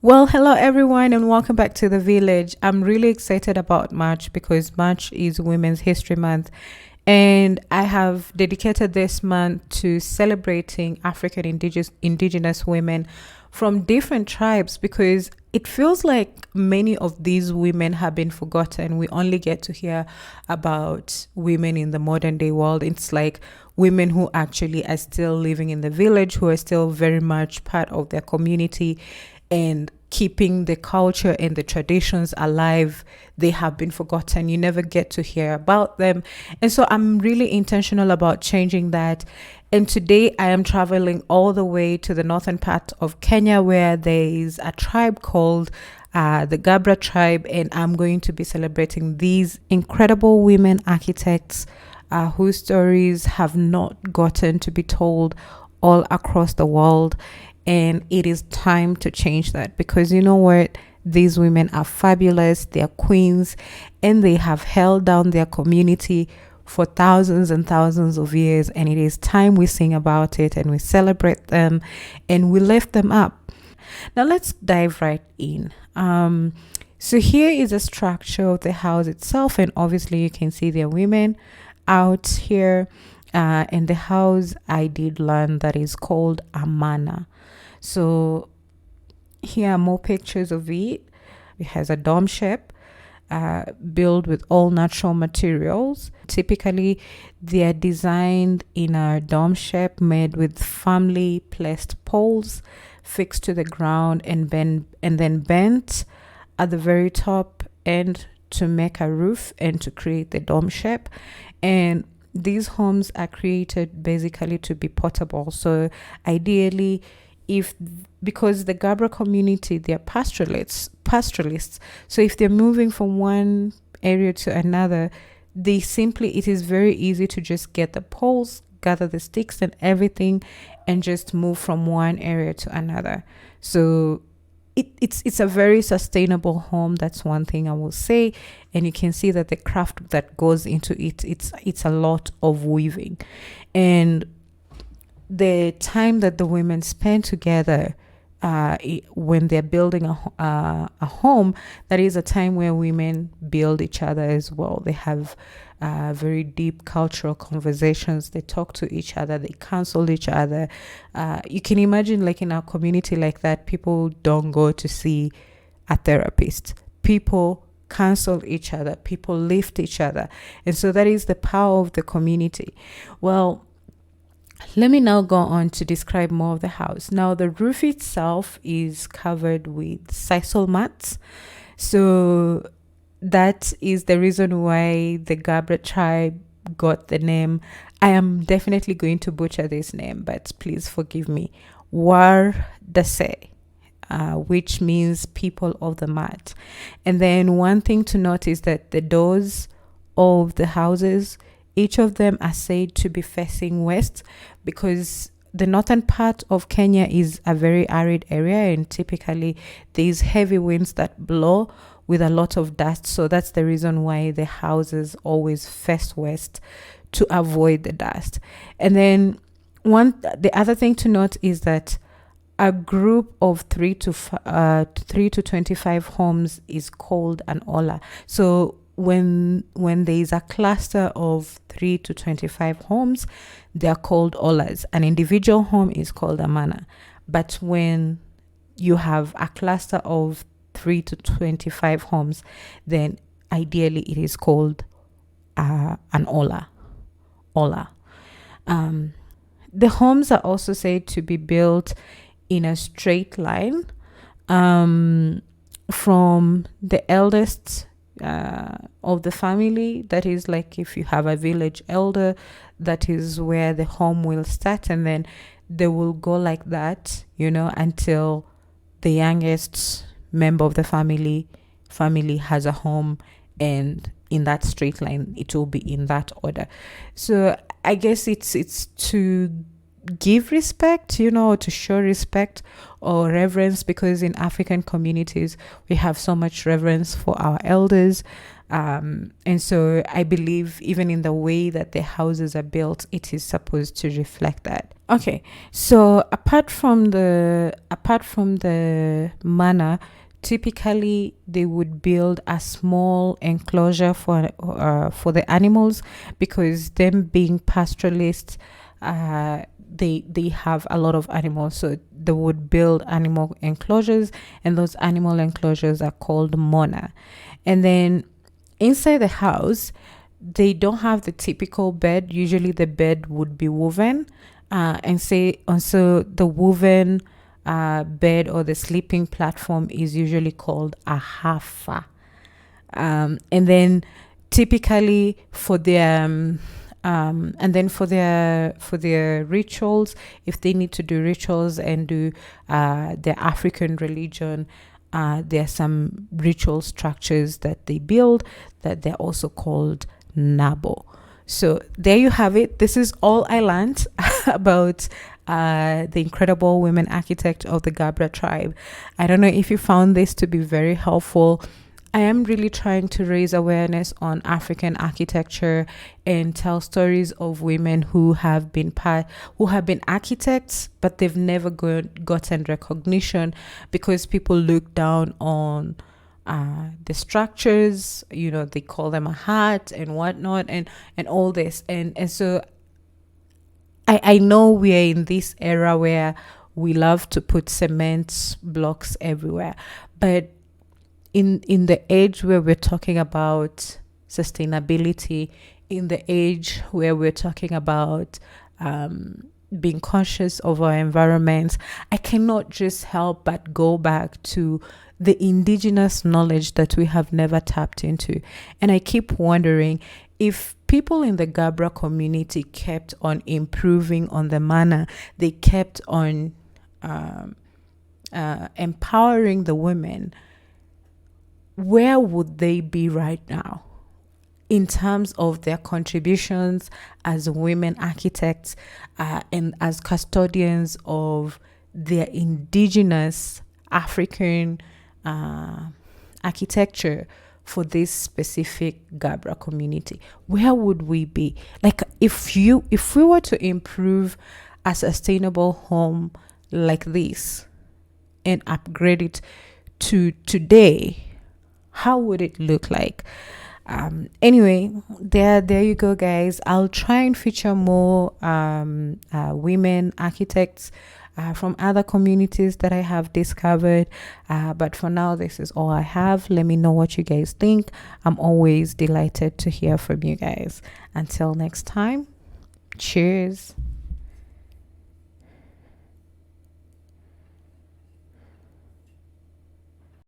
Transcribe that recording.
Well, hello everyone, and welcome back to the village. I'm really excited about March because March is Women's History Month, and I have dedicated this month to celebrating African indigenous women from different tribes because it feels like many of these women have been forgotten. We only get to hear about women in the modern day world. It's like women who actually are still living in the village, who are still very much part of their community and keeping the culture and the traditions alive. They have been forgotten. You never get to hear about them. And so I'm really intentional about changing that. And today I am traveling all the way to the northern part of Kenya where there is a tribe called the Gabra tribe. And I'm going to be celebrating these incredible women architects whose stories have not gotten to be told all across the world. And it is time to change that because you know what? These women are fabulous, they are queens, and they have held down their community for thousands and thousands of years. And it is time we sing about it and we celebrate them and we lift them up. Now let's dive right in. So here is a structure of the house itself, and obviously you can see there are women out here. In the house, I did learn that is called a manor. So here are more pictures of it. It has a dome shape built with all natural materials. Typically, they are designed in a dome shape made with firmly placed poles fixed to the ground and then bent at the very top end to make a roof and to create the dome shape. And these homes are created basically to be portable. So ideally, because the Gabra community, they're pastoralists. So if they're moving from one area to another, it is very easy to just get the poles, gather the sticks and everything, and just move from one area to another. So it's a very sustainable home. That's one thing I will say. And you can see that the craft that goes into it's a lot of weaving. And the time that the women spend together when they're building a home, that is a time where women build each other as well. They have very deep cultural conversations. They talk to each other. They counsel each other. You can imagine, like in our community like that, people don't go to see a therapist. People counsel each other. People lift each other. And so that is the power of the community. Well, let me now go on to describe more of the house. Now, the roof itself is covered with sisal mats. So that is the reason why the Gabra tribe got the name. I am definitely going to butcher this name, but please forgive me. War Dase, which means people of the mat. And then one thing to note is that the doors of the houses, each of them are said to be facing west because the northern part of Kenya is a very arid area, and typically there's heavy winds that blow with a lot of dust. So that's the reason why the houses always face west to avoid the dust. And then the other thing to note is that a group of 3 to 25 homes is called an ola. So when there is a cluster of 3 to 25 homes, they are called olas. An individual home is called a manor. But when you have a cluster of 3 to 25 homes, then ideally it is called an ola. The homes are also said to be built in a straight line from the eldest of the family. That is, like if you have a village elder, that is where the home will start, and then they will go like that, until the youngest member of the family has a home, and in that straight line it will be in that order. So I guess it's to give respect, to show respect or reverence, because in African communities we have so much reverence for our elders. And so I believe even in the way that the houses are built, it is supposed to reflect that. Okay, so apart from the manor, typically they would build a small enclosure for the animals, because them being pastoralists, they have a lot of animals, so they would build animal enclosures, and those animal enclosures are called mona. And then inside the house, they don't have the typical bed. Usually the bed would be woven, and so the woven bed or the sleeping platform is usually called a hafa. And then typically for their for their rituals, if they need to do rituals and do their African religion, there are some ritual structures that they build that they're also called nabo. So there you have it. This is all I learned about the incredible women architect of the Gabra tribe. I don't know if you found this to be very helpful. I am really trying to raise awareness on African architecture and tell stories of women who have been architects, but they've never gotten recognition because people look down on the structures. They call them a hat and whatnot, and all this, and so I know we are in this era where we love to put cement blocks everywhere, but in the age where we're talking about sustainability, in the age where we're talking about being conscious of our environment, I cannot just help but go back to the indigenous knowledge that we have never tapped into. And I keep wondering, if people in the Gabra community kept on improving on the manner, they kept on empowering the women, where would they be right now in terms of their contributions as women architects and as custodians of their indigenous African architecture for this specific Gabra community? Where would we be? Like, if we were to improve a sustainable home like this and upgrade it to today, how would it look like? Anyway, there you go, guys. I'll try and feature more women architects from other communities that I have discovered, but for now, this is all I have. Let me know what you guys think. I'm always delighted to hear from you guys. Until next time, cheers.